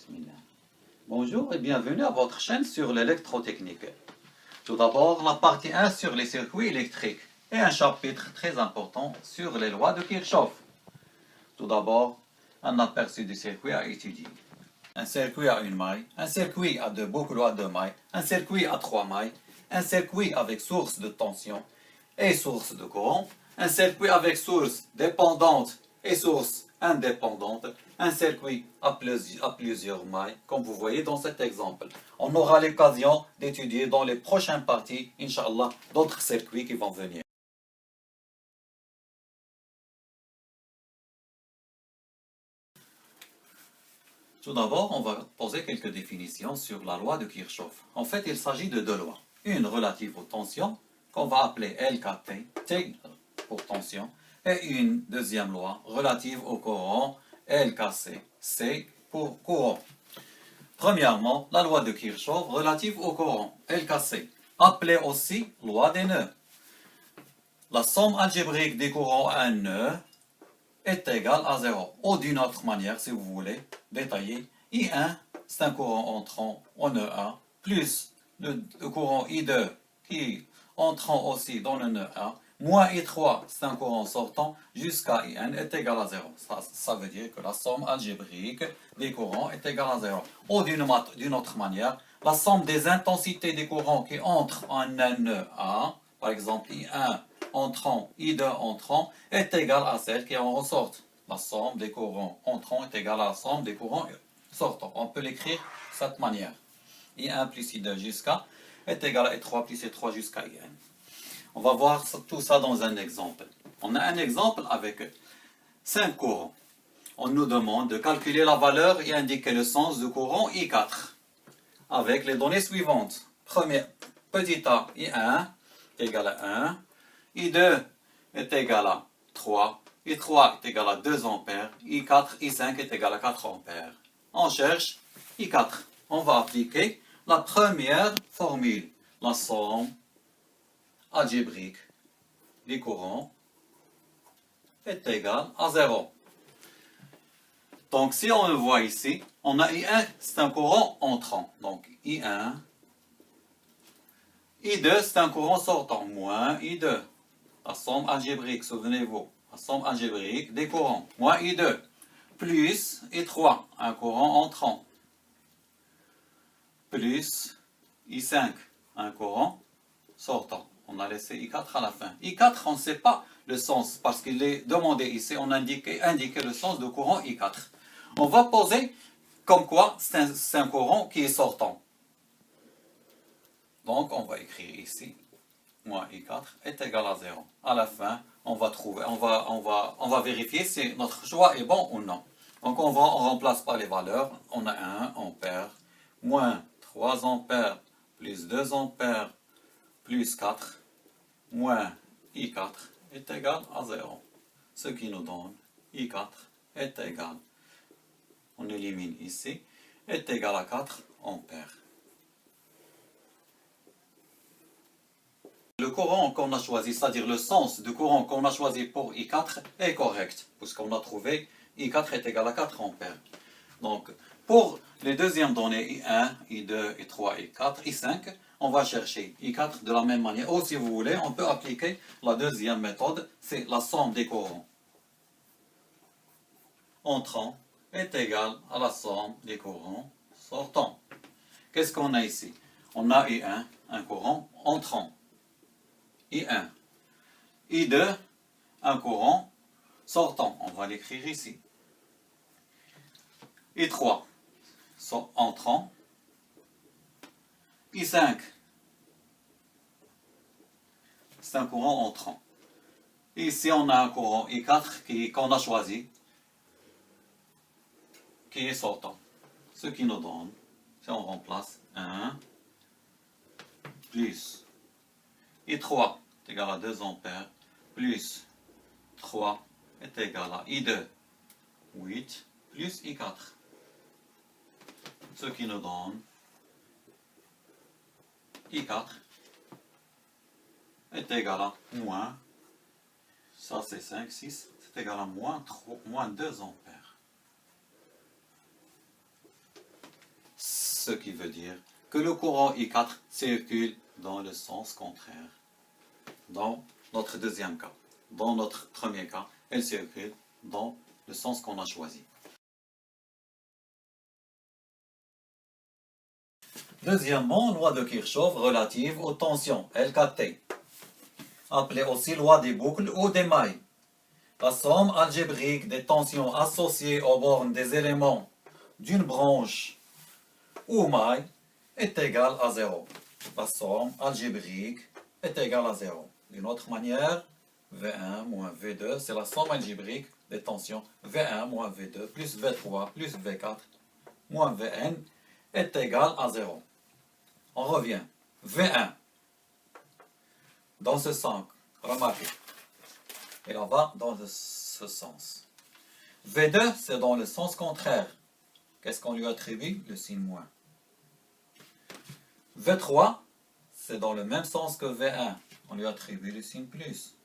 Bismillah. Bonjour et bienvenue à votre chaîne sur l'électrotechnique. Tout d'abord, la partie 1 sur les circuits électriques et un chapitre très important sur les lois de Kirchhoff. Tout d'abord, un aperçu du circuit à étudier. Un circuit à une maille, un circuit à deux boucles à deux mailles, un circuit à trois mailles, un circuit avec source de tension et source de courant, un circuit avec source dépendante et source indépendante, un circuit à plusieurs mailles, comme vous voyez dans cet exemple. On aura l'occasion d'étudier dans les prochaines parties, Inch'Allah, d'autres circuits qui vont venir. Tout d'abord, on va poser quelques définitions sur la loi de Kirchhoff. En fait, il s'agit de deux lois. Une relative aux tensions, qu'on va appeler LKT, T pour tension, et une deuxième loi relative au courant, LKC, C pour courant. Premièrement, la loi de Kirchhoff relative au courant, LKC, appelée aussi loi des nœuds. La somme algébrique des courants à un nœud est égale à 0. Ou d'une autre manière, si vous voulez, détailler, I1, c'est un courant entrant en nœud 1, plus le courant I2 qui entrant aussi dans le nœud 1, moins I3, c'est un courant sortant, jusqu'à IN est égal à 0. Ça veut dire que la somme algébrique des courants est égale à 0. Ou d'une autre manière, la somme des intensités des courants qui entrent en un nœud 1, par exemple I1 entrant, I2 entrant, est égale à celle qui en ressort. La somme des courants entrants est égale à la somme des courants sortants. On peut l'écrire de cette manière. I1 plus I2 jusqu'à est égal à I3 plus I3 jusqu'à IN. On va voir tout ça dans un exemple. On a un exemple avec 5 courants. On nous demande de calculer la valeur et indiquer le sens du courant I4 avec les données suivantes. Premier, petit a, I1 est égal à 1, I2 est égal à 3, I3 est égal à 2 ampères, I4, I5 est égal à 4 ampères. On cherche I4. On va appliquer la première formule, la somme algébrique des courants est égale à 0. Donc si on le voit ici, on a I1, c'est un courant entrant. Donc I1, I2, c'est un courant sortant, moins I2. La somme algébrique, souvenez-vous, la somme algébrique des courants, moins I2, plus I3, un courant entrant, plus I5, un courant sortant. On a laissé I4 à la fin. I4, on ne sait pas le sens, parce qu'il est demandé ici, on a indiqué le sens du courant I4. On va poser comme quoi c'est un courant qui est sortant. Donc, on va écrire ici, moins I4 est égal à 0. À la fin, on va vérifier si notre choix est bon ou non. Donc, on remplace par les valeurs. On a 1 ampère, moins 3 ampères, plus 2 ampères, plus 4, moins I4 est égal à 0. Ce qui nous donne I4 est égal, on élimine ici, est égal à 4 ampères. Le courant qu'on a choisi, c'est-à-dire le sens du courant qu'on a choisi pour I4 est correct, puisqu'on a trouvé I4 est égal à 4 ampères. Donc, pour les deuxièmes données, I1, I2, I3, I4, I5, on va chercher I4 de la même manière. Ou si vous voulez, on peut appliquer la deuxième méthode, c'est la somme des courants entrants est égale à la somme des courants sortants. Qu'est-ce qu'on a ici? On a I1, un courant entrant. I1. I2, un courant sortant. On va l'écrire ici. I3, entrant. I5, c'est un courant entrant. Ici, on a un courant I4 qu'on a choisi, qui est sortant. Ce qui nous donne, si on remplace 1 plus I3 est égal à 2 ampères, plus 3 est égal à I2, 8, plus I4. Ce qui nous donne I4 est égal à moins, ça c'est 5, 6, c'est égal à moins 2 ampères. ce qui veut dire que le courant I4 circule dans le sens contraire. Dans notre deuxième cas. Dans notre premier cas, elle circule dans le sens qu'on a choisi. Deuxièmement, loi de Kirchhoff relative aux tensions, LKT, appelée aussi loi des boucles ou des mailles. La somme algébrique des tensions associées aux bornes des éléments d'une branche ou maille est égale à 0. La somme algébrique est égale à 0. D'une autre manière, V1 moins V2, c'est la somme algébrique des tensions V1 moins V2 plus V3 plus V4 moins Vn est égal à 0. On revient. V1, dans ce sens, remarquez, et on va dans ce sens. V2, c'est dans le sens contraire. Qu'est-ce qu'on lui attribue? Le signe moins. V3, c'est dans le même sens que V1. On lui attribue le signe plus.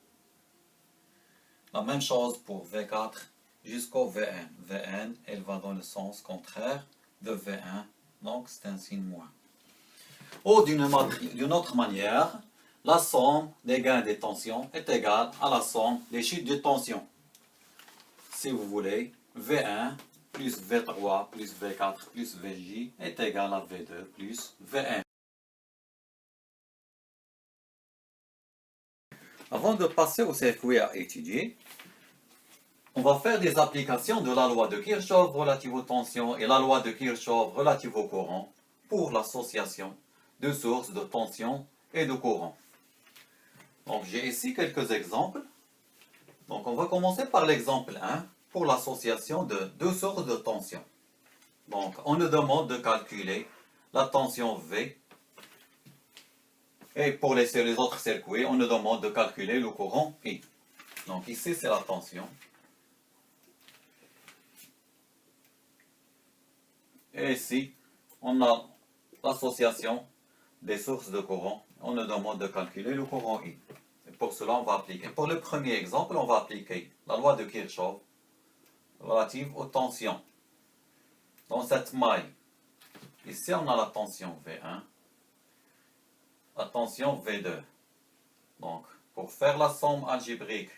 La même chose pour V4 jusqu'au Vn. Vn, elle va dans le sens contraire de V1, donc c'est un signe moins. Ou d'une autre manière, la somme des gains des tensions est égale à la somme des chutes de tension. Si vous voulez, V1 plus V3 plus V4 plus Vj est égal à V2 plus Vn. Avant de passer au circuit à étudier, on va faire des applications de la loi de Kirchhoff relative aux tensions et la loi de Kirchhoff relative au courant pour l'association de sources de tension et de courant. Donc j'ai ici quelques exemples. Donc on va commencer par l'exemple 1 pour l'association de deux sources de tension. Donc on nous demande de calculer la tension V. Et pour les autres circuits, on nous demande de calculer le courant I. Donc ici c'est la tension. Et ici, on a l'association des sources de courant. On nous demande de calculer le courant I. Et pour cela, on va appliquer. Pour le premier exemple, on va appliquer la loi de Kirchhoff relative aux tensions. Dans cette maille, ici on a la tension V1, la tension V2. Donc, pour faire la somme algébrique,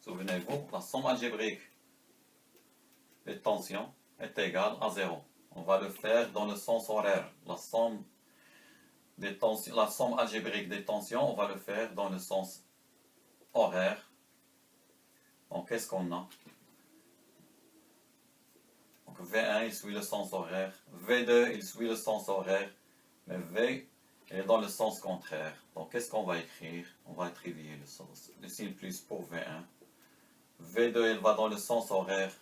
souvenez-vous, la somme algébrique des tensions est égale à 0. On va le faire dans le sens horaire. La somme algébrique des tensions, on va le faire dans le sens horaire. Donc, qu'est-ce qu'on a? Donc, V1, il suit le sens horaire. V2, il suit le sens horaire. Mais V est dans le sens contraire. Donc, qu'est-ce qu'on va écrire? On va attribuer le signe plus pour V1. V2, il va dans le sens horaire.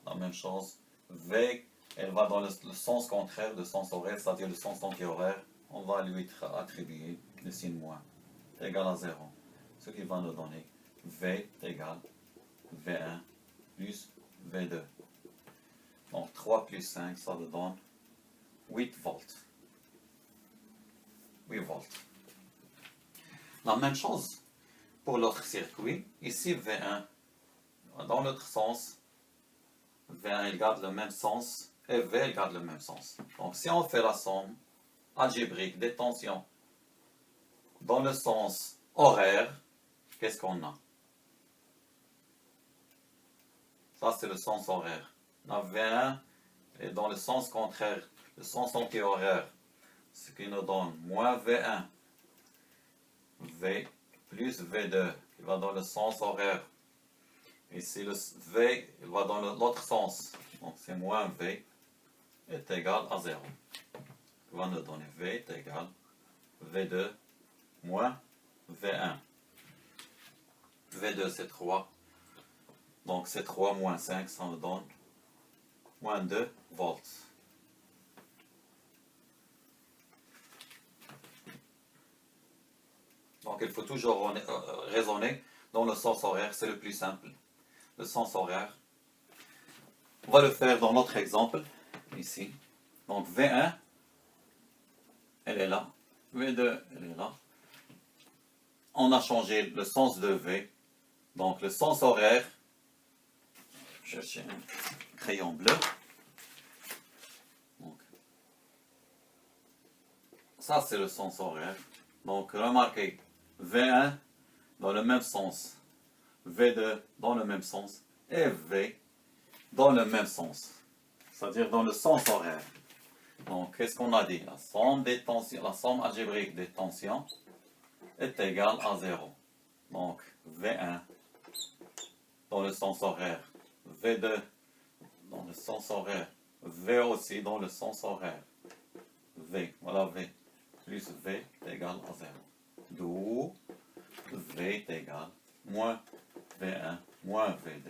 La même chose. V, elle va dans le sens contraire de sens horaire, c'est-à-dire le sens anti-horaire. On va lui attribuer le signe moins, égal à 0. Ce qui va nous donner V égale V1 plus V2. Donc 3 plus 5, ça nous donne 8 volts. 8 volts. La même chose pour l'autre circuit. Ici V1, dans l'autre sens, V1 il garde le même sens et V il garde le même sens. Donc si on fait la somme algébrique des tensions dans le sens horaire, qu'est-ce qu'on a? Ça c'est le sens horaire. On a V1 et dans le sens contraire, le sens anti-horaire, ce qui nous donne moins V1, V plus V2, qui va dans le sens horaire. Ici, le V il va dans l'autre sens. Donc, c'est moins V est égal à 0. On va nous donner V est égal V2 moins V1. V2, c'est 3. Donc, c'est 3 moins 5, ça nous donne moins 2 volts. Donc, il faut toujours raisonner dans le sens horaire, c'est le plus simple. Le sens horaire. On va le faire dans notre exemple, ici. Donc V1, elle est là. V2, elle est là. On a changé le sens de V. Donc le sens horaire, je cherche un crayon bleu. Donc, Ça, c'est le sens horaire. Donc, remarquez, V1 dans le même sens, V2 dans le même sens, et V dans le même sens, c'est-à-dire dans le sens horaire. Donc, qu'est-ce qu'on a dit? La somme des tensions, la somme algébrique des tensions est égale à 0. Donc, V1 dans le sens horaire, V2 dans le sens horaire, V aussi dans le sens horaire. V, voilà V, plus V est égal à 0. D'où V est égal moins V1 moins V2.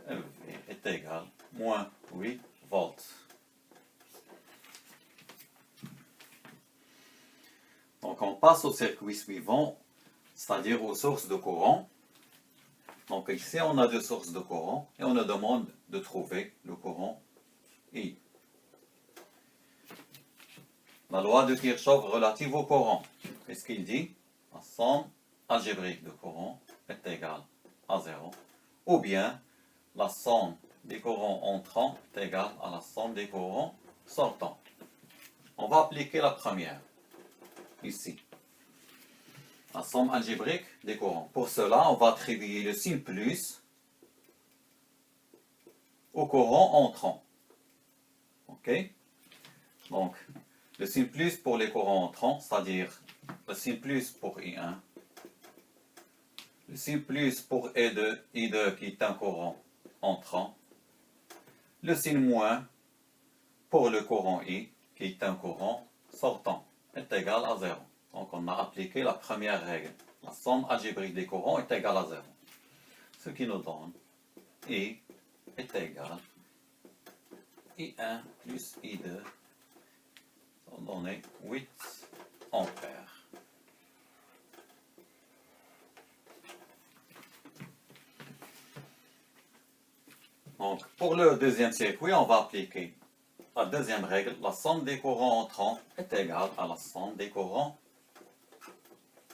Et V est égal moins 8 volts. Donc on passe au circuit suivant, c'est-à-dire aux sources de courant. Donc ici on a deux sources de courant et on nous demande de trouver le courant I. La loi de Kirchhoff relative au courant. Qu'est-ce qu'il dit? La somme algébrique de courant est égale à 0. Ou bien la somme des courants entrants est égale à la somme des courants sortants. On va appliquer la première, ici. La somme algébrique des courants. Pour cela, on va attribuer le signe plus au courant entrant. OK? Donc, le signe plus pour les courants entrants, c'est-à-dire le signe plus pour I1, le signe plus pour I2 qui est un courant entrant, le signe moins pour le courant I qui est un courant sortant est égal à 0. Donc on a appliqué la première règle. La somme algébrique des courants est égale à 0. Ce qui nous donne I est égal I1 plus I2, ça va donner 8 ampères. Donc pour le deuxième circuit, on va appliquer la deuxième règle. La somme des courants entrants est égale à la somme des courants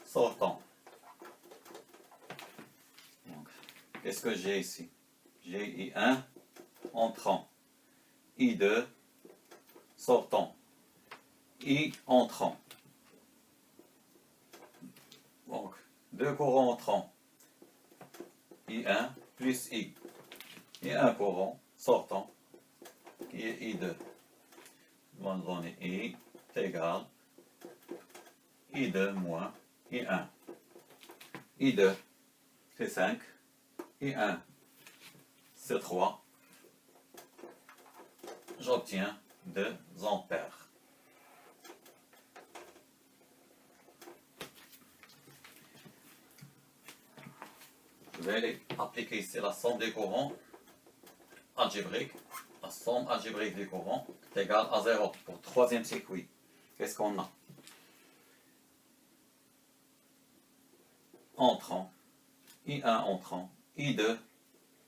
sortants. Qu'est-ce que j'ai ici? J'ai I1 entrant, I2 sortant, I entrant. Donc, deux courants entrants, I1 plus I. Et un courant sortant, qui est I2. On va donner I est égal I2 moins I1. I2, c'est 5. I1, c'est 3. J'obtiens 2 ampères. Je vais appliquer ici la somme des courants algébriques. La somme algébrique des courants est égale à 0 pour le troisième circuit. Qu'est-ce qu'on a? Entrant, I1 entrant, I2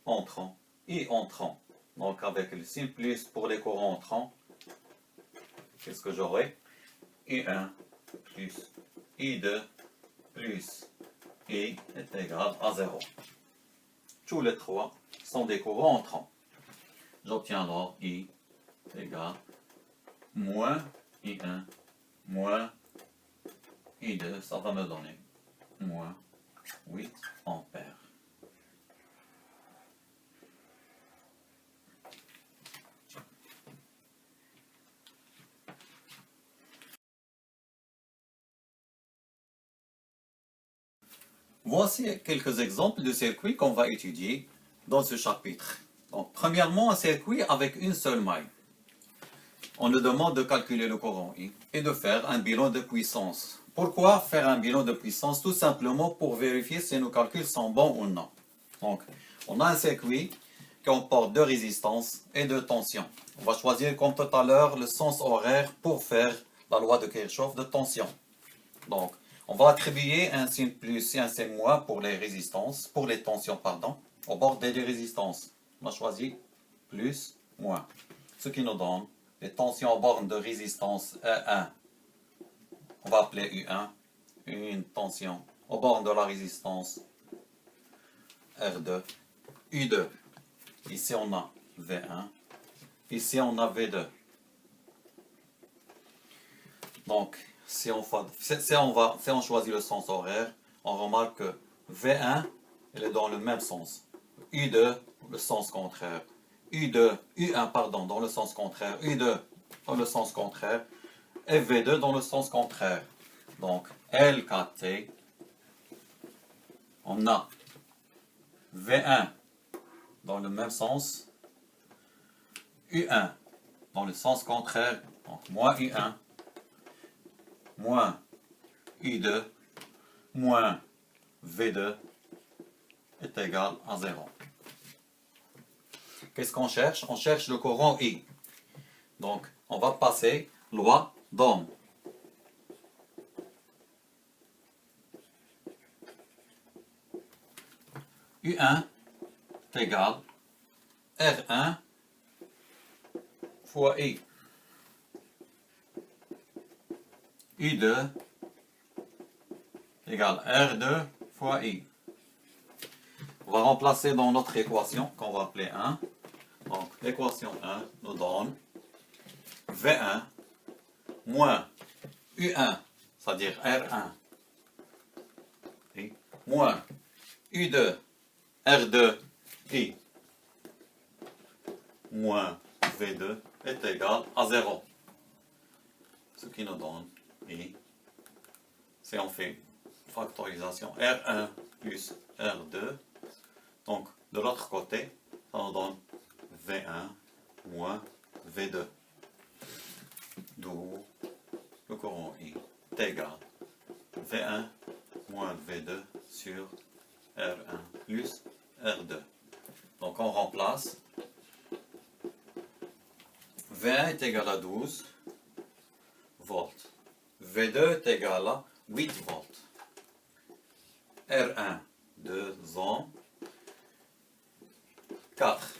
entrant, I entrant. Donc avec le signe plus pour les courants entrants, qu'est-ce que j'aurai? I1 plus I2 plus I est égal à 0. Tous les trois sont des courants entrants. J'obtiens alors I égale moins I1 moins I2, ça va me donner moins 8 ampères. Voici quelques exemples de circuits qu'on va étudier dans ce chapitre. Donc, premièrement, un circuit avec une seule maille. On nous demande de calculer le courant I et de faire un bilan de puissance. Pourquoi faire un bilan de puissance? Tout simplement pour vérifier si nos calculs sont bons ou non. Donc, on a un circuit qui comporte deux résistances et deux tensions. On va choisir comme tout à l'heure le sens horaire pour faire la loi de Kirchhoff de tension. Donc, on va attribuer un signe plus et un signe moins pour les résistances, pour les tensions, pardon, au bord des deux résistances. On a choisi plus, moins. Ce qui nous donne les tensions aux bornes de résistance E1. On va appeler U1, une tension aux bornes de la résistance R2, U2. Ici on a V1, ici on a V2. Donc, si on choisit le sens horaire, on remarque que V1, elle est dans le même sens. U2, le sens contraire. U1, pardon, dans le sens contraire. U2, dans le sens contraire. Et V2 dans le sens contraire. Donc, LKT, on a V1 dans le même sens, U1 dans le sens contraire, donc moins U1, moins U2, moins V2 est égal à 0. Qu'est-ce qu'on cherche? On cherche le courant I. Donc, on va passer loi d'Ohm. U1 est égal R1 fois I. U2 égale R2 fois I. On va remplacer dans notre équation qu'on va appeler 1. Donc l'équation 1 nous donne V1 moins U1, c'est-à-dire R1, I, moins U2, R2, I, moins V2 est égal à 0. Ce qui nous donne I, si on fait factorisation R1 plus R2, donc de l'autre côté, ça nous donne V1 moins V2. D'où le courant I est égal V1 moins V2 sur R1 plus R2. Donc on remplace. V1 est égal à 12 volts. V2 est égal à 8 volts. R1, 2 ohms. 4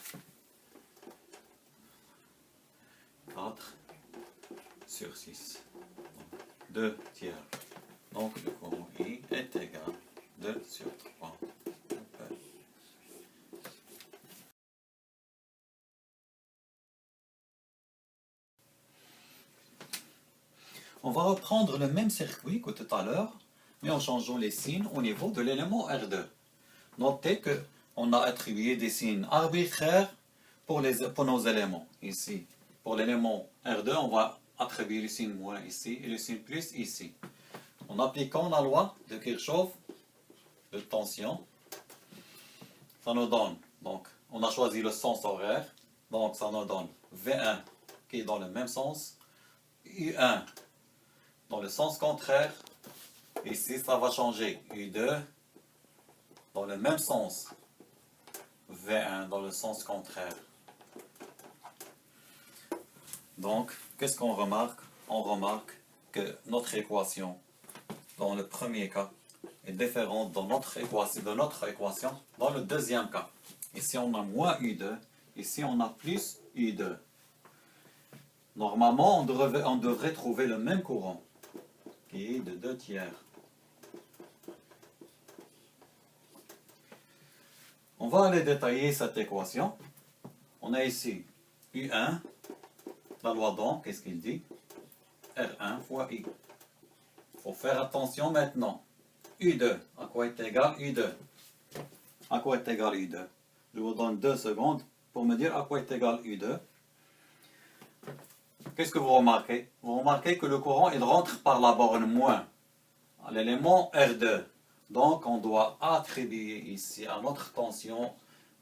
sur 6. 2 tiers. Donc le courant I est égal à 2 sur 3. On va reprendre le même circuit que tout à l'heure, mais en changeant les signes au niveau de l'élément R2. Notez qu'on a attribué des signes arbitraires pour nos éléments. Ici, pour l'élément R2, on va attribuer le signe moins ici et le signe plus ici. En appliquant la loi de Kirchhoff de tension, ça nous donne, donc on a choisi le sens horaire, donc ça nous donne V1 qui est dans le même sens, U1 dans le sens contraire, ici ça va changer, U2 dans le même sens, V1 dans le sens contraire. Donc, qu'est-ce qu'on remarque? On remarque que notre équation, dans le premier cas, est différente de notre équation dans le deuxième cas. Ici, on a moins U2, ici, on a plus U2. Normalement, on devrait trouver le même courant, qui est de 2 tiers. On va aller détailler cette équation. On a ici U1, la loi d'Ohm, qu'est-ce qu'il dit? R1 fois I. Il faut faire attention maintenant. U2, à quoi est égal U2? À quoi est égal U2? Je vous donne 2 secondes pour me dire à quoi est égal U2. Qu'est-ce que vous remarquez? Vous remarquez que le courant, il rentre par la borne moins, à l'élément R2. Donc, on doit attribuer ici à notre tension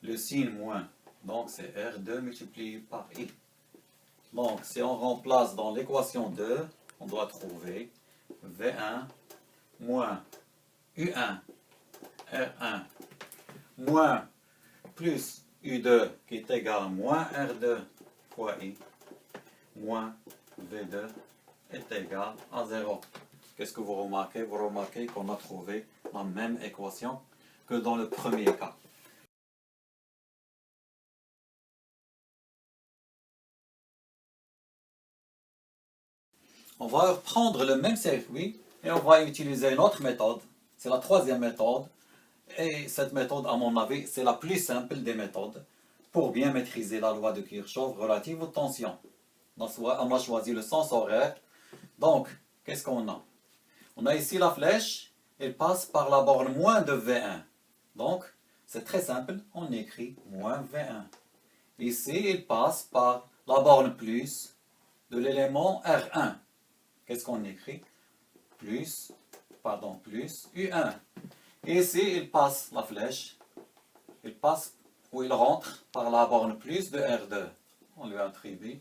le signe moins. Donc, c'est R2 multiplié par I. Donc, si on remplace dans l'équation 2, on doit trouver V1 moins U1 R1 moins plus U2 qui est égal à moins R2 fois I moins V2 est égal à 0. Qu'est-ce que vous remarquez? Vous remarquez qu'on a trouvé la même équation que dans le premier cas. On va reprendre le même circuit et on va utiliser une autre méthode. C'est la troisième méthode. Et cette méthode, à mon avis, c'est la plus simple des méthodes pour bien maîtriser la loi de Kirchhoff relative aux tensions. On a choisi le sens horaire. Donc, qu'est-ce qu'on a? On a ici la flèche, elle passe par la borne moins de V1. Donc, c'est très simple, on écrit moins V1. Ici, il passe par la borne plus de l'élément R1. Qu'est-ce qu'on écrit? Plus U1. Et ici, il passe la flèche, il passe ou il rentre par la borne plus de R2. On lui attribue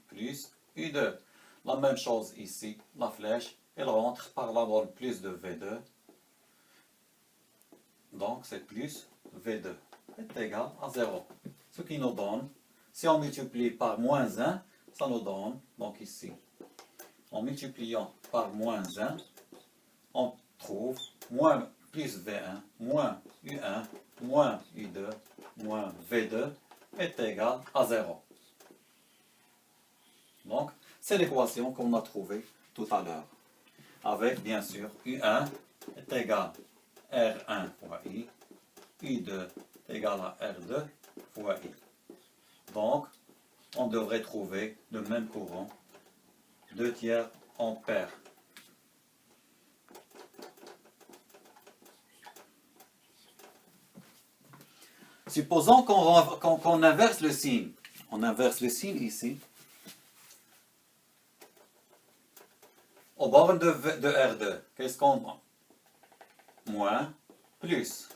plus U2. La même chose ici, la flèche, elle rentre par la borne plus de V2. Donc, c'est plus V2 est égal à 0. Ce qui nous donne, si on multiplie par moins 1, ça nous donne, donc ici, en multipliant par moins 1, on trouve moins plus V1, moins U1, moins U2, moins V2 est égal à 0. Donc, c'est l'équation qu'on a trouvée tout à l'heure. Avec, bien sûr, U1 est égal à R1 fois I, U2 est égal à R2 fois I. Donc, on devrait trouver le même courant, 2/3 ampères. Supposons qu'on inverse le signe. On inverse le signe ici. Aux bornes de R2, qu'est-ce qu'on a? Moins, plus.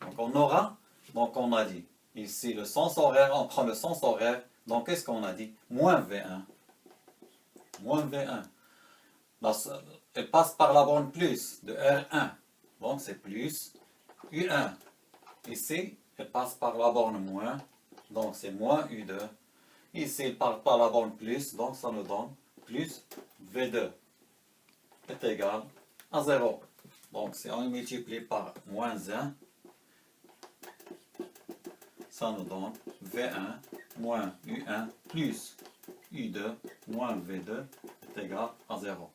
Donc on aura, donc on a dit, ici le sens horaire, on prend le sens horaire, donc qu'est-ce qu'on a dit? Moins V1. Moins V1. Elle passe par la borne plus de R1. Donc c'est plus U1. Ici, elle passe par la borne moins. Donc c'est moins U2. Ici, elle passe par la borne plus. Donc ça nous donne plus V2 est égal à 0. Donc si on multiplie par moins 1, ça nous donne V1 moins U1 plus U2 moins V2 est égal à 0.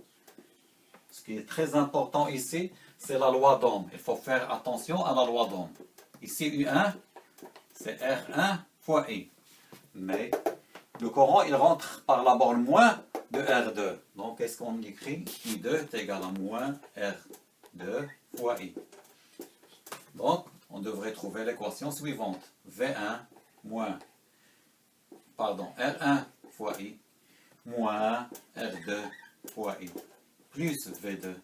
Ce qui est très important ici, c'est la loi d'Ohm. Il faut faire attention à la loi d'Ohm. Ici, U1, c'est R1 fois I. Mais le courant, il rentre par la borne moins de R2. Donc, qu'est-ce qu'on écrit? I2 est égal à moins R2 fois I. Donc, on devrait trouver l'équation suivante. V1 moins, R1 fois I moins R2 fois I plus V2,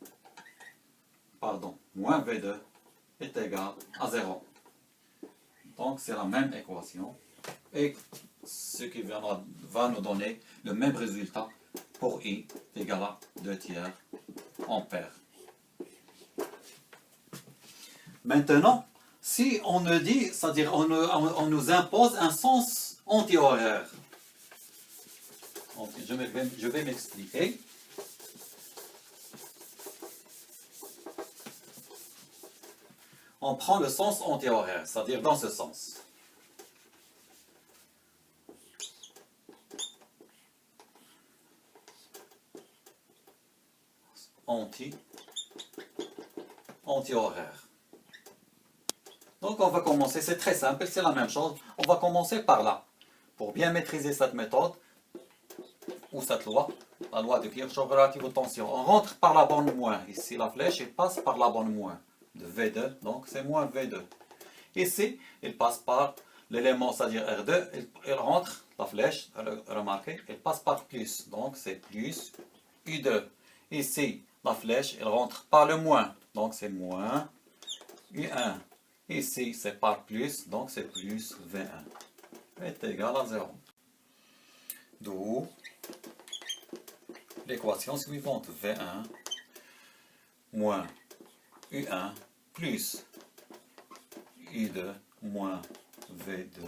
moins V2 est égal à 0. Donc, c'est la même équation. Et ce qui va nous donner le même résultat pour I est égal à 2/3 ampères. Maintenant, si on nous dit, c'est-à-dire on nous impose un sens anti-horaire. Je vais m'expliquer. On prend le sens anti-horaire, c'est-à-dire dans ce sens. Anti-horaire. Donc on va commencer, c'est très simple, c'est la même chose. On va commencer par là. Pour bien maîtriser cette méthode, ou cette loi, la loi de Kirchhoff relative aux tensions. On rentre par la borne moins. Ici, la flèche, elle passe par la borne moins de V2, donc c'est moins V2. Ici, il passe par l'élément, c'est-à-dire R2, il rentre, la flèche, remarquez, elle passe par plus, donc c'est plus U2. Ici, la flèche, elle rentre par le moins, donc c'est moins U1. Ici, c'est par plus, donc c'est plus V1. Est égal à 0. D'où l'équation suivante, V1 moins U1 plus U2 moins V2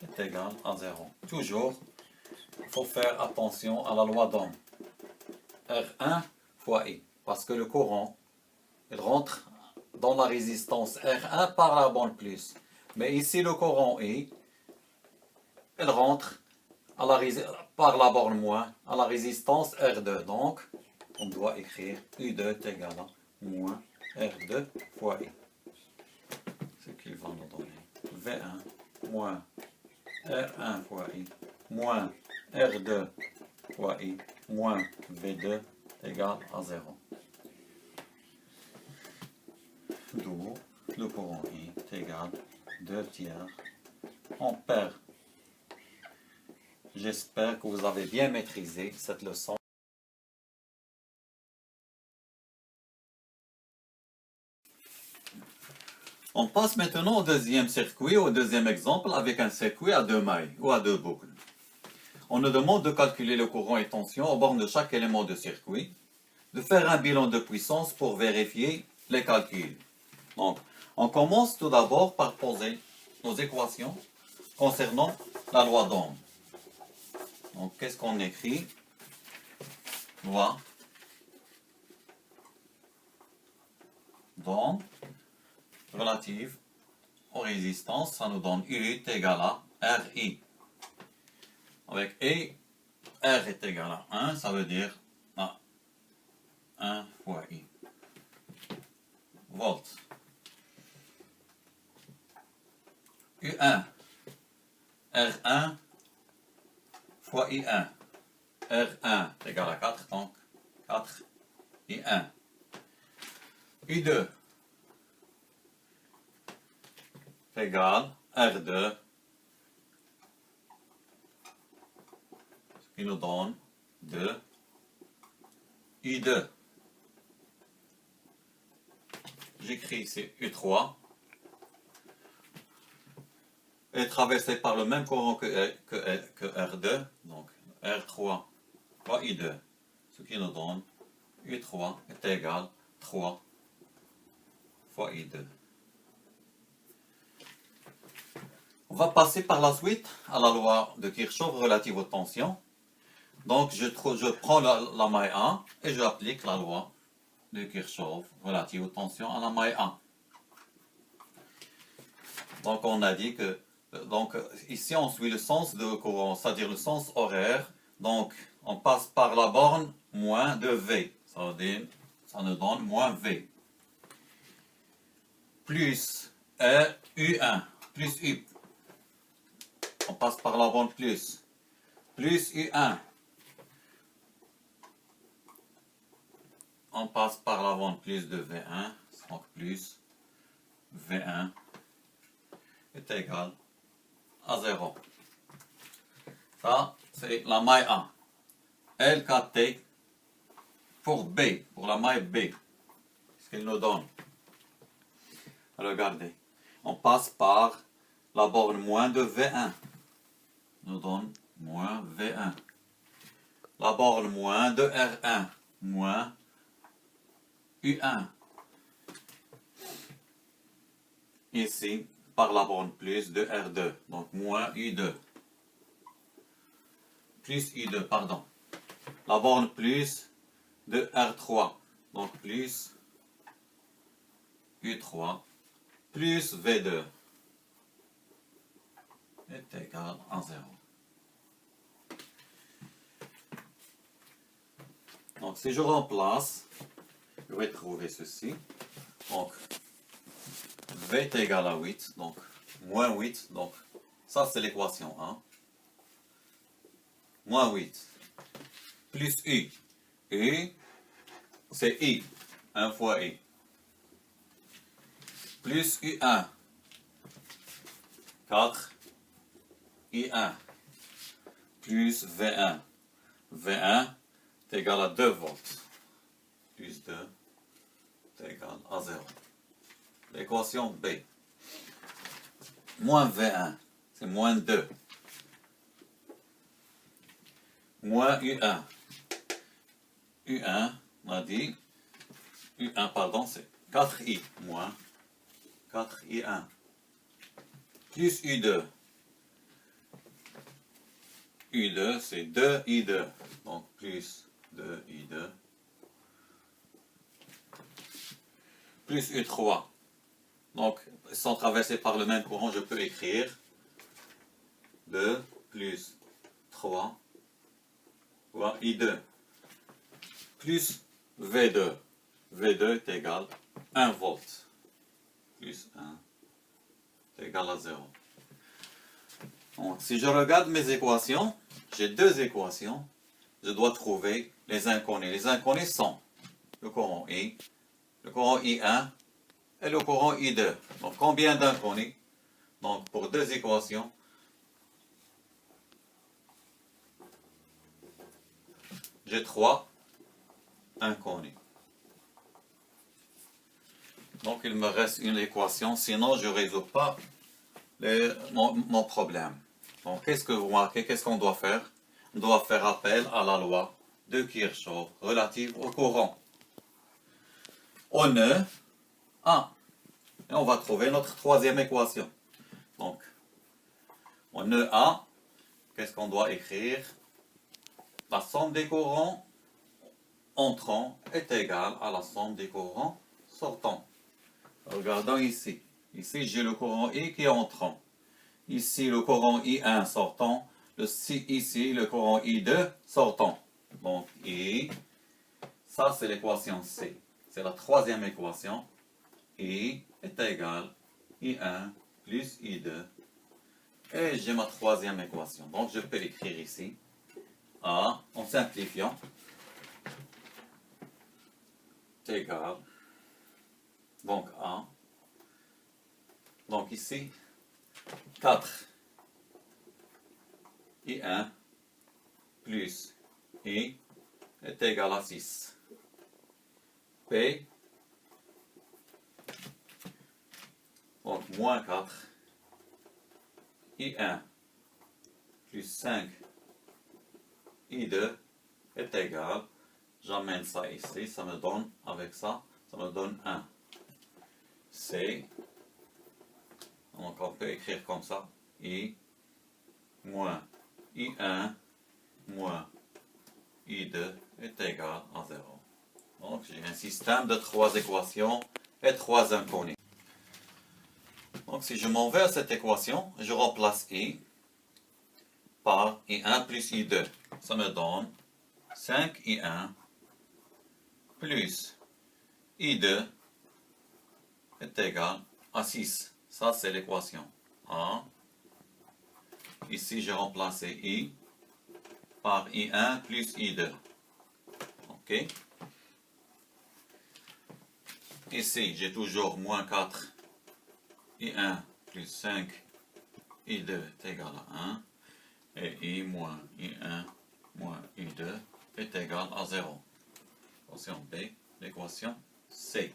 est égal à 0. Toujours, il faut faire attention à la loi d'Ohm. R1 fois I, parce que le courant, il rentre dans la résistance R1 par la borne plus. Mais ici, le courant I, il rentre par la borne moins à la résistance R2. Donc, on doit écrire U2 est égal à moins R2 fois I. Ce qui va nous donner V1 moins R1 fois I moins R2 fois I moins V2 égale à 0. D'où le courant I est égal à 2 tiers ampères. J'espère que vous avez bien maîtrisé cette leçon. On passe maintenant au deuxième circuit, au deuxième exemple, avec un circuit à 2 mailles ou à 2 boucles. On nous demande de calculer le courant et tension aux bornes de chaque élément de circuit, de faire un bilan de puissance pour vérifier les calculs. Donc, on commence tout d'abord par poser nos équations concernant la loi d'Ohm. Donc, qu'est-ce qu'on écrit? Loi d'Ohm relative aux résistances, ça nous donne U est égal à RI. Avec I, R est égal à 1, ça veut dire 1 fois I. Volts. U1, R1 fois I1. R1 est égal à 4, donc 4 I1. U2 est égal à R2, ce qui nous donne 2 I2. J'écris ici U3 est traversé par le même courant que R2, donc R3 fois I2, ce qui nous donne U3 est égal à 3 fois I2. On va passer par la suite à la loi de Kirchhoff relative aux tensions. Donc je prends la maille 1 et j'applique la loi de Kirchhoff relative aux tensions à la maille 1. Donc on a dit que ici on suit le sens de courant, c'est-à-dire le sens horaire. Donc on passe par la borne moins de V, ça nous donne moins V. Plus U1, plus U. On passe par la borne plus U1. On passe par la borne plus de V1, donc plus V1 est égal à 0. Ça, c'est la maille A. LKT pour B, pour la maille B. Ce qu'il nous donne. Regardez. On passe par la borne moins de V1. Nous donne moins V1. La borne moins de R1, moins U1. Ici, par la borne plus de R2, donc moins U2. Plus U2, pardon. La borne plus de R3, donc plus U3, plus V2 est égal à 0. Donc si je remplace, je vais trouver ceci. Donc V est égal à 8, donc moins 8, donc ça c'est l'équation 1. Moins 8, plus U. U, c'est I, 1 fois I. Plus U1, 4 I1, plus V1. V1 est égal à 2 volts. Plus 2 est égal à 0. L'équation B. Moins V1, c'est moins 2. Moins U1. U1, on a dit, U1, pardon, c'est 4I moins 4I1. Plus U2. U2, c'est 2I2. Donc, plus 2I2. Plus U3. Donc, sans traverser par le même courant, je peux écrire 2 plus 3 fois I2. Plus V2. V2 est égal à 1 volt. Plus 1 est égal à 0. Donc, si je regarde mes équations, j'ai deux équations. Je dois trouver les inconnus. Les inconnus sont le courant I, le courant I1 et le courant I2. Donc, combien d'inconnus? Donc, pour deux équations, j'ai 3 inconnus. Donc, il me reste une équation, sinon je ne résous pas mon problème. Donc, qu'est-ce que vous marquez? Qu'est-ce qu'on doit faire? On doit faire appel à la loi de Kirchhoff relative au courant. Au nœud 1. Et on va trouver notre troisième équation. Donc, au nœud A, qu'est-ce qu'on doit écrire? La somme des courants entrants est égale à la somme des courants sortants. Regardons ici. Ici, j'ai le courant I qui est entrant. Ici, le courant I1 sortant. Ici, le courant I2 sortant. Donc, I, ça c'est l'équation C. C'est la troisième équation. I est égal I1 plus I2. Et j'ai ma troisième équation. Donc, je peux écrire ici A, en simplifiant, est égal. Donc, A. Donc, ici, 4 I1 plus I est égal à 6. P, donc moins 4 I1 plus 5 I2 est égal, j'amène ça ici, ça me donne, avec ça, ça me donne 1. C, donc on peut écrire comme ça, I moins I1 moins I2 est égal à 0. Donc j'ai un système de 3 équations et 3 inconnus. Donc si je m'en vais à cette équation, je remplace I par I1 plus I2. Ça me donne 5I1 plus I2 est égal à 6. Ça, c'est l'équation A. Ici, j'ai remplacé I par I1 plus I2. OK? Ici, j'ai toujours moins 4 I1 plus 5 I2 est égal à 1. Et I moins I1 moins I2 est égal à 0. L'équation B, l'équation C.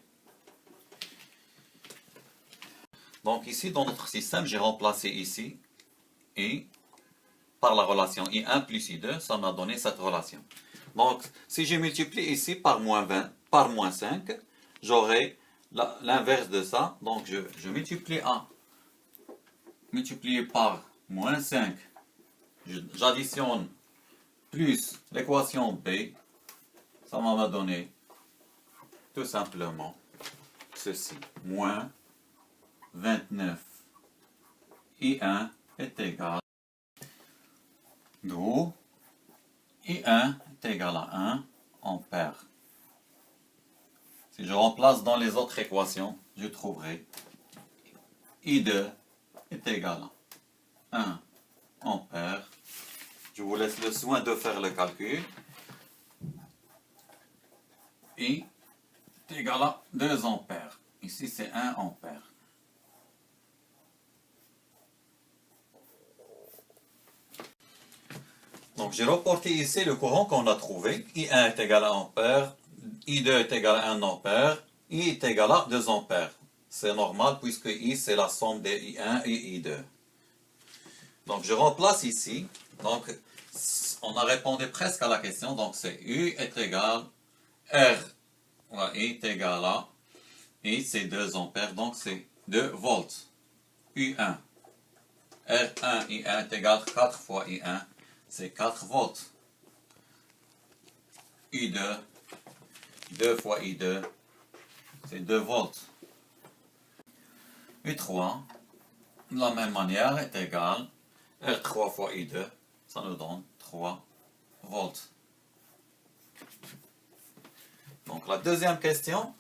Donc ici, dans notre système, j'ai remplacé ici I par la relation I1 plus I2, ça m'a donné cette relation. Donc, si je multiplie ici par moins 20, par moins 5, j'aurai l'inverse de ça. Donc, je multiplie A multiplié par moins 5, j'additionne plus l'équation B, ça m'a donné tout simplement ceci, moins 29 I1 est égal, d'où I1 est égal à 1 ampère. Si je remplace dans les autres équations, je trouverai I2 est égal à 1 ampère. Je vous laisse le soin de faire le calcul. I est égal à 2 ampères. Ici, c'est 1 ampère. Donc, j'ai reporté ici le courant qu'on a trouvé. I1 est égal à 1 ampère. I2 est égal à 1 ampère. I est égal à 2 ampères. C'est normal puisque I, c'est la somme des I1 et I2. Donc, je remplace ici. Donc, on a répondu presque à la question. Donc, c'est U est égal R. Voilà, I est égal à I, c'est 2 ampères. Donc, c'est 2 volts. U1. R1, I1 est égal à 4 fois I1. C'est 4 volts. I2, 2 fois I2, c'est 2 volts. U3, de la même manière, est égal R3 fois I2, ça nous donne 3 volts. Donc la deuxième question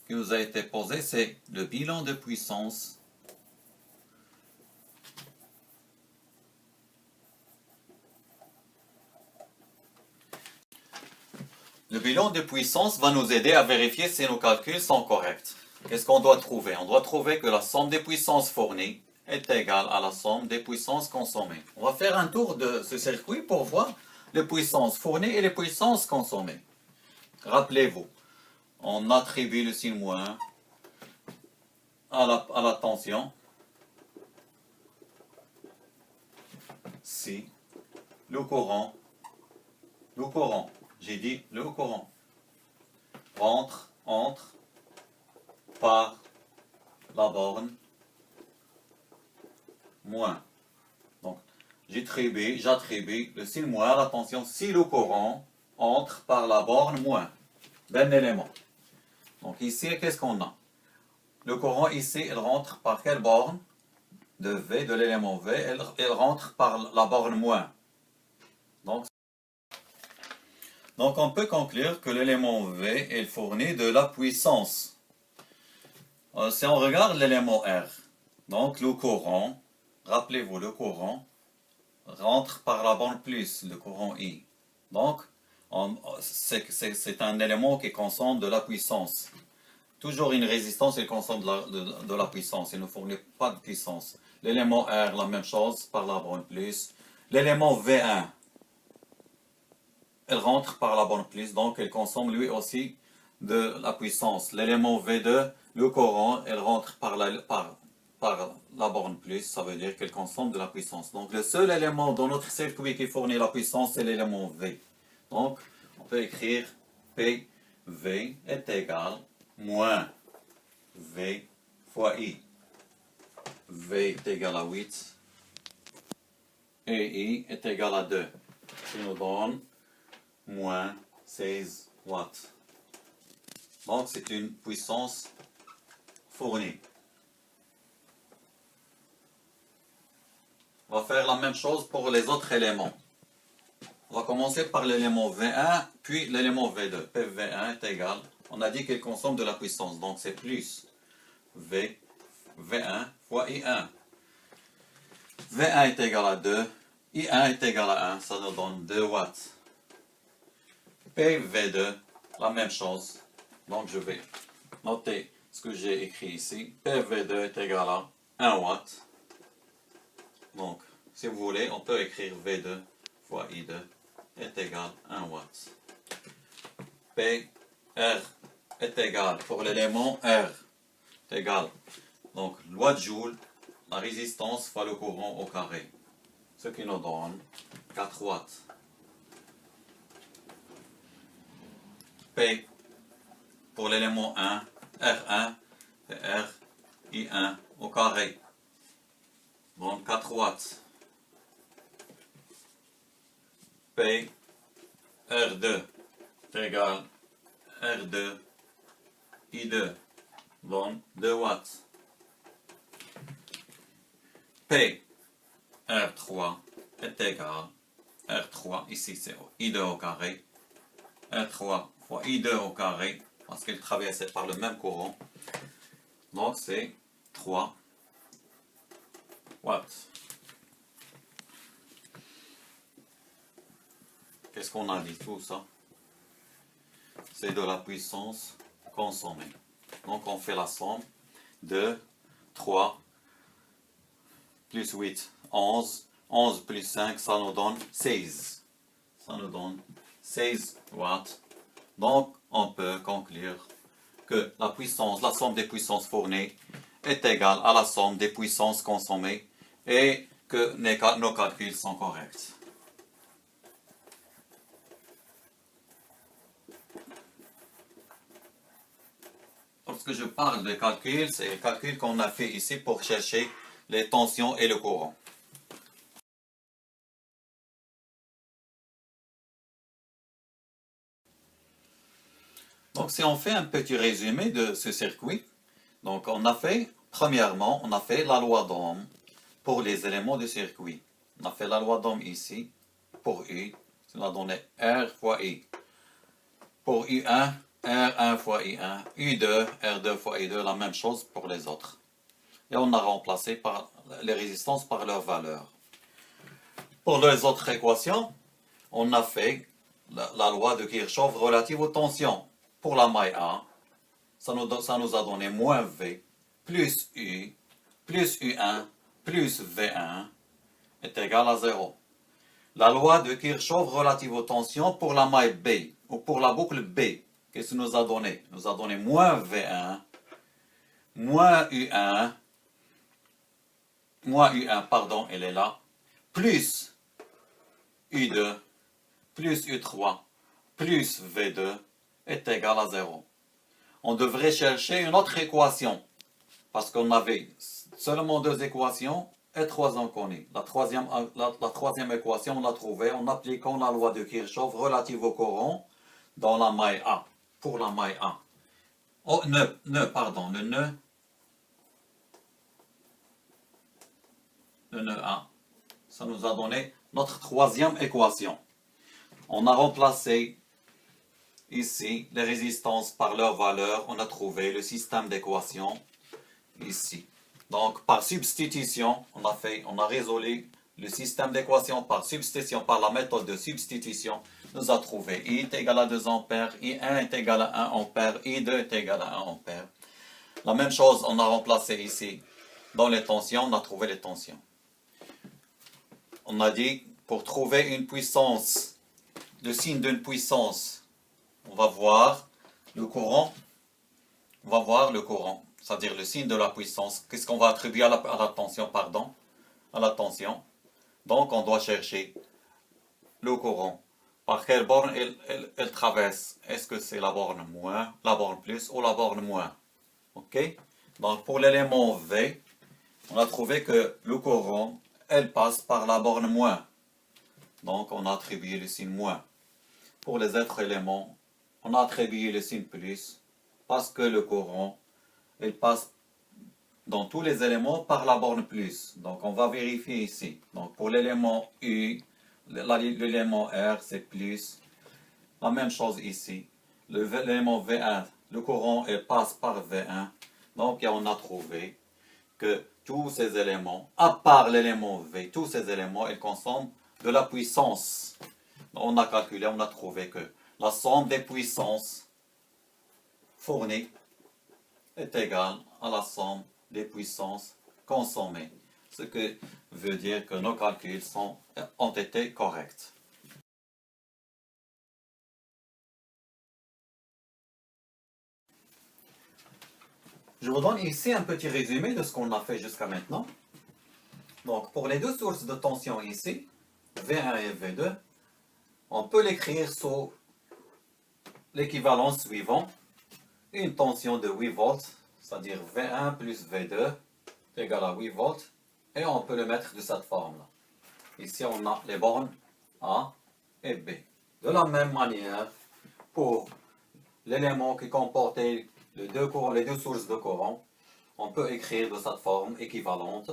qui nous a été posée, c'est le bilan de puissance Le bilan de puissance va nous aider à vérifier si nos calculs sont corrects. Qu'est-ce qu'on doit trouver? On doit trouver que la somme des puissances fournies est égale à la somme des puissances consommées. On va faire un tour de ce circuit pour voir les puissances fournies et les puissances consommées. Rappelez-vous, on attribue le signe moins à la tension si le courant, j'ai dit le courant, entre par la borne moins. Donc, j'attribue le signe moins à la tension si le courant entre par la borne moins d'un élément. Donc ici, qu'est-ce qu'on a? Le courant ici, il rentre par quelle borne? De V, de l'élément V, il rentre par la borne moins. Donc on peut conclure que l'élément V est fourni de la puissance. Si on regarde l'élément R, donc le courant, rappelez-vous, le courant rentre par la borne plus, le courant I. Donc, c'est un élément qui consomme de la puissance. Toujours une résistance, il consomme de la puissance, il ne fournit pas de puissance. L'élément R, la même chose, par la borne plus. L'élément V1, il rentre par la borne plus, donc il consomme lui aussi de la puissance. L'élément V2, le courant, il rentre par la borne plus, ça veut dire qu'il consomme de la puissance. Donc le seul élément dans notre circuit qui fournit la puissance, c'est l'élément V. Donc on peut écrire PV est égal moins V fois I. V est égal à 8 et I est égal à 2. Ce qui nous donne moins 16 watts. Donc c'est une puissance fournie. On va faire la même chose pour les autres éléments. On va commencer par l'élément V1, puis l'élément V2. PV1 est égal, on a dit qu'il consomme de la puissance, donc c'est plus V1 fois I1. V1 est égal à 2, I1 est égal à 1, ça nous donne 2 watts. PV2, la même chose. Donc je vais noter ce que j'ai écrit ici. PV2 est égal à 1 watt. Donc, si vous voulez, on peut écrire V2 fois I2 est égal à 1 watt. PR est égal, pour l'élément R, est égal. Donc, loi de Joule, la résistance fois le courant au carré. Ce qui nous donne 4 watts. P, pour l'élément 1, R1, R, I1 au carré. Donc 4 watts. P, R2 est égal R2, I2, donc 2 watts. P, R3 est égal R3, ici c'est I2 au carré, R3 fois I2 au carré, parce qu'il traverse par le même courant, donc c'est 3 watts. Qu'est-ce qu'on a dit tout ça? C'est de la puissance consommée. Donc on fait la somme de 3 plus 8, 11. 11 plus 5, ça nous donne 16. Ça nous donne 16 watts. Donc on peut conclure que la puissance, la somme des puissances fournies est égale à la somme des puissances consommées et que nos calculs sont corrects. Lorsque je parle de calcul, c'est le calcul qu'on a fait ici pour chercher les tensions et le courant. Donc si on fait un petit résumé de ce circuit, donc on a fait, premièrement, on a fait la loi d'Ohm pour les éléments du circuit. On a fait la loi d'Ohm ici, pour I, ça nous a donné R fois I. Pour I1, R1 fois I1, I2, R2 fois I2, la même chose pour les autres. Et on a remplacé les résistances par leur valeur. Pour les autres équations, on a fait la loi de Kirchhoff relative aux tensions. Pour la maille A, ça nous a donné moins V plus U plus U1 plus V1 est égal à 0. La loi de Kirchhoff relative aux tensions pour la maille B, ou pour la boucle B, qu'est-ce que nous a donné? Nous a donné moins V1, moins U1, pardon, elle est là, plus U2, plus U3, plus V2 est égal à 0. On devrait chercher une autre équation, parce qu'on avait seulement deux équations et trois inconnus. La troisième équation, on l'a trouvée en appliquant la loi de Kirchhoff relative au courant dans la maille A, pour la maille A. Oh, pardon, le nœud A. Ça nous a donné notre troisième équation. On a remplacé ici les résistances par leur valeur. On a trouvé le système d'équations ici. Donc, par substitution, on a résolu le système d'équations par substitution, par la méthode de substitution. Nous a trouvé I est égal à 2 ampères, I1 est égal à 1 ampère, I2 est égal à 1 ampère. La même chose, on a remplacé ici. Dans les tensions, on a trouvé les tensions. On a dit, pour trouver une puissance, le signe d'une puissance, on va voir le courant. On va voir le courant, c'est-à-dire le signe de la puissance. Qu'est-ce qu'on va attribuer à la tension, pardon? À la tension. Donc, on doit chercher le courant. Par quelle borne elle traverse? Est-ce que c'est la borne moins, la borne plus ou la borne moins? Ok? Donc, pour l'élément V, on a trouvé que le courant, elle passe par la borne moins. Donc, on a attribué le signe moins. Pour les autres éléments, on a attribué le signe plus parce que le courant, il passe dans tous les éléments par la borne plus. Donc, on va vérifier ici. Donc, pour l'élément U, l'élément R, c'est plus. La même chose ici. L'élément V1, le courant, il passe par V1. Donc, on a trouvé que tous ces éléments, à part l'élément V, tous ces éléments, ils consomment de la puissance. On a calculé, on a trouvé que la somme des puissances fournies est égale à la somme des puissances consommées. Ce que veut dire que nos calculs ont été corrects. Je vous donne ici un petit résumé de ce qu'on a fait jusqu'à maintenant. Donc, pour les deux sources de tension ici, V1 et V2, on peut l'écrire sous l'équivalence suivant. Une tension de 8 volts, c'est-à-dire V1 plus V2 égale à 8 volts, et on peut le mettre de cette forme-là. Ici, on a les bornes A et B. De la même manière, pour l'élément qui comportait les deux sources de courant, on peut écrire de cette forme équivalente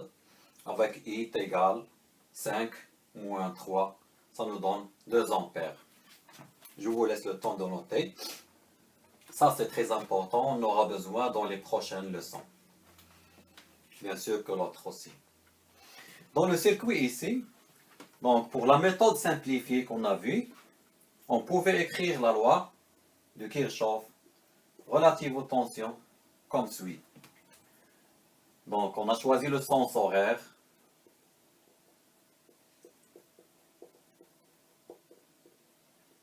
avec I égale 5 moins 3, ça nous donne 2 ampères. Je vous laisse le temps de noter. Ça, c'est très important, on aura besoin dans les prochaines leçons. Bien sûr que l'autre aussi. Dans le circuit ici, donc pour la méthode simplifiée qu'on a vue, on pouvait écrire la loi de Kirchhoff relative aux tensions comme suit. Donc, on a choisi le sens horaire.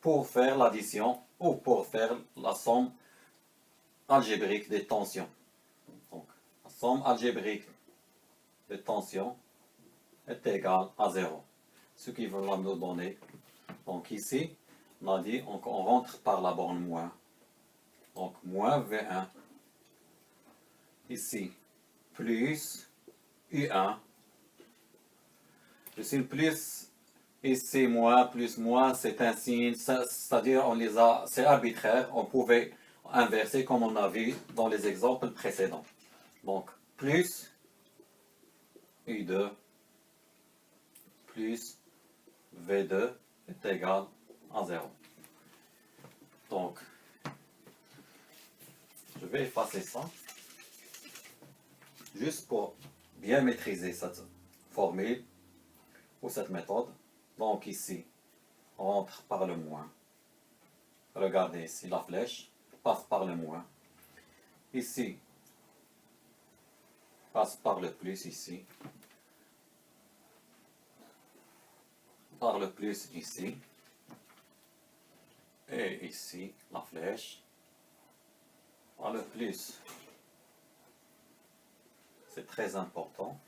Pour faire l'addition ou pour faire la somme algébrique des tensions. Donc, la somme algébrique des tensions est égale à 0. Ce qui va nous donner, donc ici, on a dit, on rentre par la borne moins. Donc, moins V1. Ici, plus U1. Le signe plus, ici, moins, plus, moins, c'est un signe, c'est-à-dire, c'est arbitraire. On pouvait inverser comme on a vu dans les exemples précédents. Donc, plus U2 plus V2 est égal à 0. Donc, je vais effacer ça, juste pour bien maîtriser cette formule ou cette méthode. Donc ici, on rentre par le moins. regardez ici, la flèche passe par le moins. Ici, passe par le plus ici. Par le plus ici. Et ici, la flèche. Par le plus. C'est très important.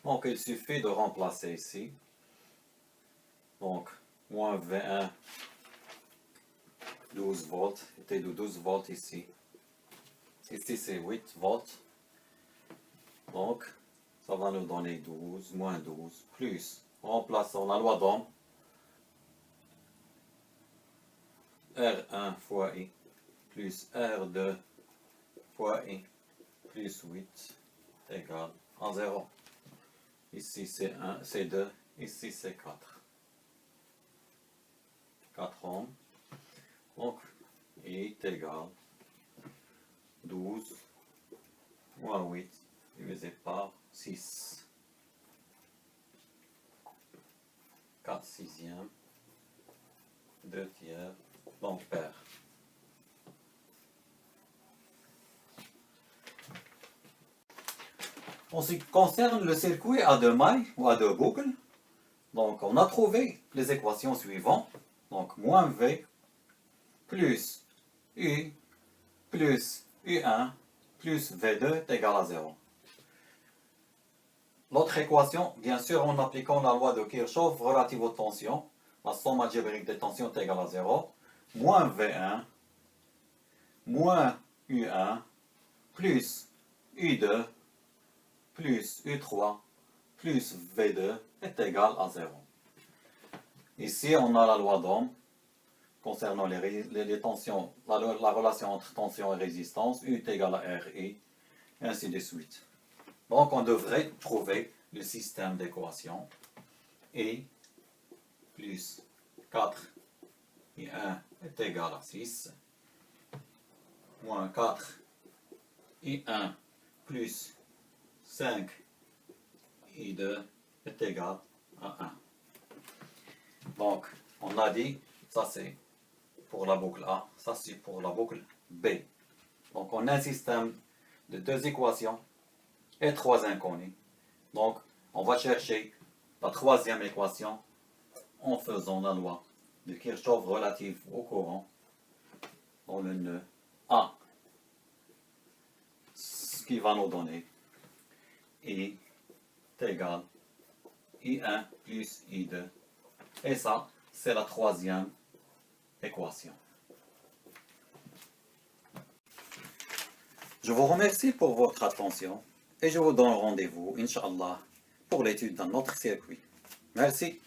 Donc, il suffit de remplacer ici. Donc, moins 21, 12 volts. C'était de 12 volts ici. Ici, c'est 8 volts. Donc, ça va nous donner 12, moins 12, plus. Remplaçons la loi d'Ohm. R1 fois I plus R2 fois I plus 8 égale à 0. Ici c'est 1, c'est 2, ici c'est 4. 4 ohms. Donc I est égal 12 moins 8 divisé par 6. 4 sixièmes, 2 tiers, d'ampères. En ce qui concerne le circuit à deux mailles ou à deux boucles, donc on a trouvé les équations suivantes. Donc moins V plus U plus U1 plus V2 est égal à 0. L'autre équation, bien sûr, en appliquant la loi de Kirchhoff relative aux tensions, la somme algébrique des tensions est égale à 0, moins V1 moins U1 plus U2 plus U3 plus V2 est égal à 0. Ici, on a la loi d'Ohm concernant les tensions, la relation entre tension et résistance, U est égal à RI, et ainsi de suite. Donc, on devrait trouver le système d'équations. I plus 4 I1 est égal à 6, moins 4 I1 plus 5 I2 est égal à 1. Donc, on a dit, ça c'est pour la boucle A, ça c'est pour la boucle B. Donc, on a un système de deux équations et trois inconnus. Donc, on va chercher la troisième équation en faisant la loi de Kirchhoff relative au courant dans le nœud A. Ce qui va nous donner I est égal I1 plus I2. Et ça, c'est la troisième équation. Je vous remercie pour votre attention et je vous donne rendez-vous, Inch'Allah, pour l'étude d'un autre circuit. Merci.